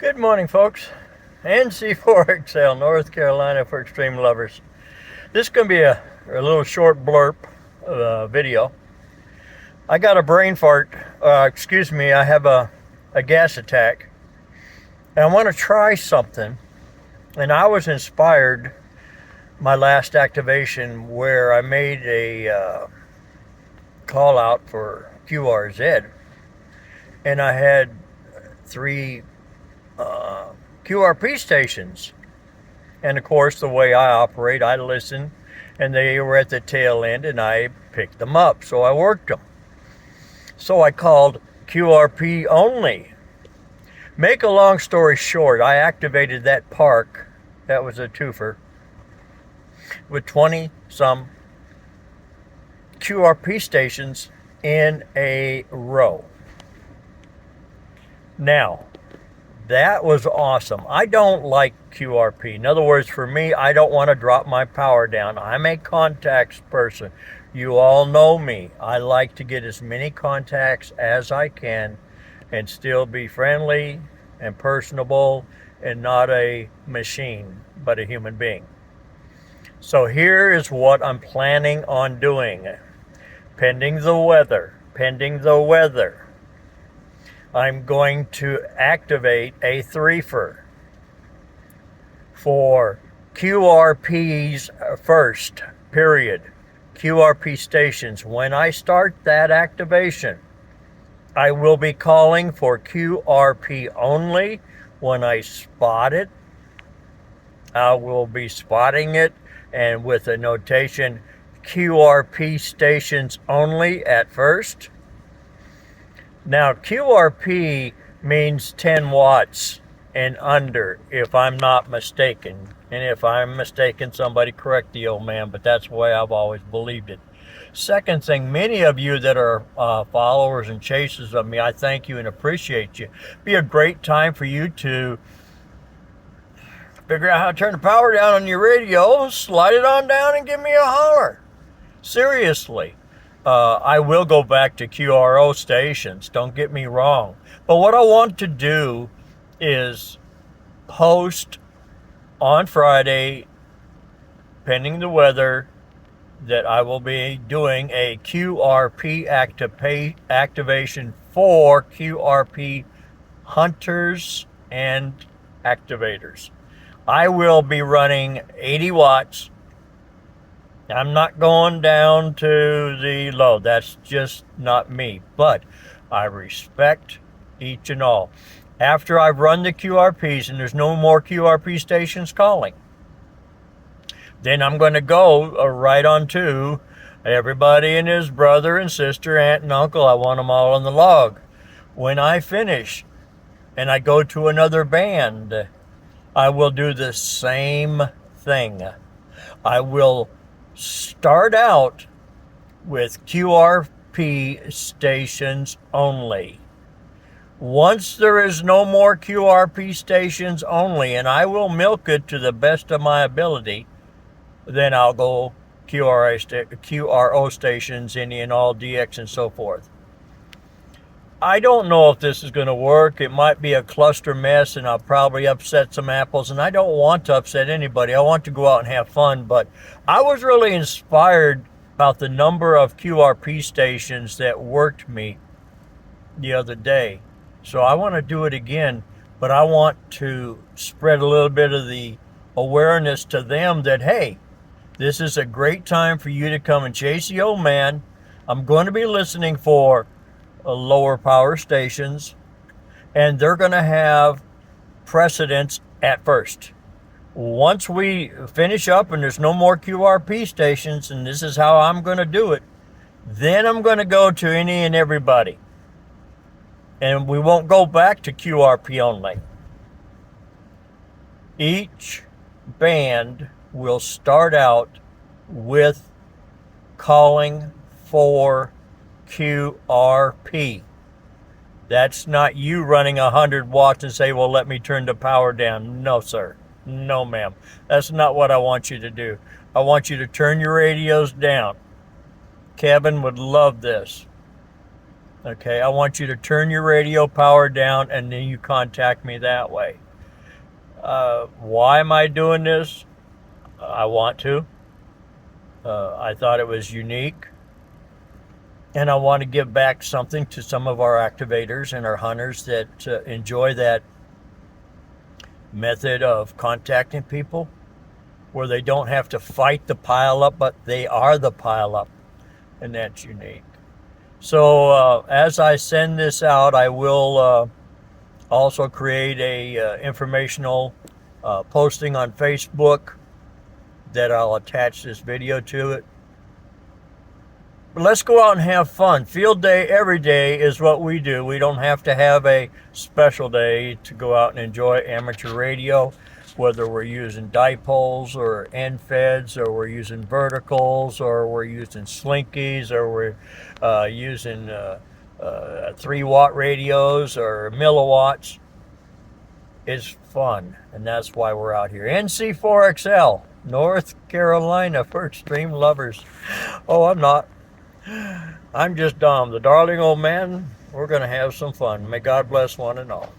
Good morning, folks. NC4XL, North Carolina for extreme lovers. This is going to be a little short blurb video. I got a brain fart. I have a gas attack. And I want to try something. And I was inspired my last activation where I made a call out for QRZ. And I had 3 QRP stations, and of course the way I operate, I listen, and they were at the tail end and I picked them up, so I worked them. So I called QRP only. Make a long story short, I activated that park. That was a twofer with 20 some QRP stations in a row. Now that was awesome. I don't like QRP. In other words, for me, I don't want to drop my power down. I'm a contacts person. You all know me. I like to get as many contacts as I can and still be friendly and personable and not a machine, but a human being. So here is what I'm planning on doing. Pending the weather. I'm going to activate a threefer for QRPs first, period. QRP stations. When I start that activation, I will be calling for QRP only. When I spot it, I will be spotting it and with a notation QRP stations only at first. Now, QRP means 10 watts and under, if I'm not mistaken. And if I'm mistaken, somebody correct the old man, but that's the way I've always believed it. Second thing, many of you that are followers and chasers of me, I thank you and appreciate you. Be a great time for you to figure out how to turn the power down on your radio, slide it on down and give me a holler. Seriously. I will go back to QRO stations, don't get me wrong. But what I want to do is post on Friday, pending the weather, that I will be doing a QRP activation for QRP hunters and activators. I will be running 80 watts. I'm not going down to the low. That's just not me. But I respect each and all. After I've run the QRPs and there's no more QRP stations calling, then I'm going to go right on to everybody and his brother and sister, aunt and uncle. I want them all on the log. When I finish and I go to another band, I will do the same thing. I will start out with QRP stations only. Once there is no more QRP stations only, and I will milk it to the best of my ability, then I'll go QRO stations, any and all, DX and so forth. I don't know if this is going to work. It might be a cluster mess and I'll probably upset some apples, and I don't want to upset anybody. I want to go out and have fun, but I was really inspired about the number of QRP stations that worked me the other day. So I want to do it again, but I want to spread a little bit of the awareness to them that, hey, this is a great time for you to come and chase the old man. I'm going to be listening for lower power stations, and they're going to have precedence at first. Once we finish up and there's no more QRP stations, and this is how I'm going to do it, then I'm going to go to any and everybody, and we won't go back to QRP only. Each band will start out with calling for QRP. That's not you running 100 watts and say, well, let me turn the power down. No, sir. No, ma'am. That's not what I want you to do. I want you to turn your radios down. Kevin would love this. Okay, I want you to turn your radio power down and then you contact me that way. Why am I doing this? I want to. I thought it was unique. And I want to give back something to some of our activators and our hunters that enjoy that method of contacting people where they don't have to fight the pileup, but they are the pileup. And that's unique. So as I send this out, I will also create a informational posting on Facebook that I'll attach this video to it. But let's go out and have fun. Field day every day is what we do. We don't have to have a special day to go out and enjoy amateur radio, whether we're using dipoles or end feds, or we're using verticals, or we're using slinkies, or we're using 3-watt radios or milliwatts. It's fun, and that's why we're out here. NC4XL, North Carolina, for extreme lovers. Oh, I'm not. I'm just Dom, the darling old man. We're going to have some fun. May God bless one and all.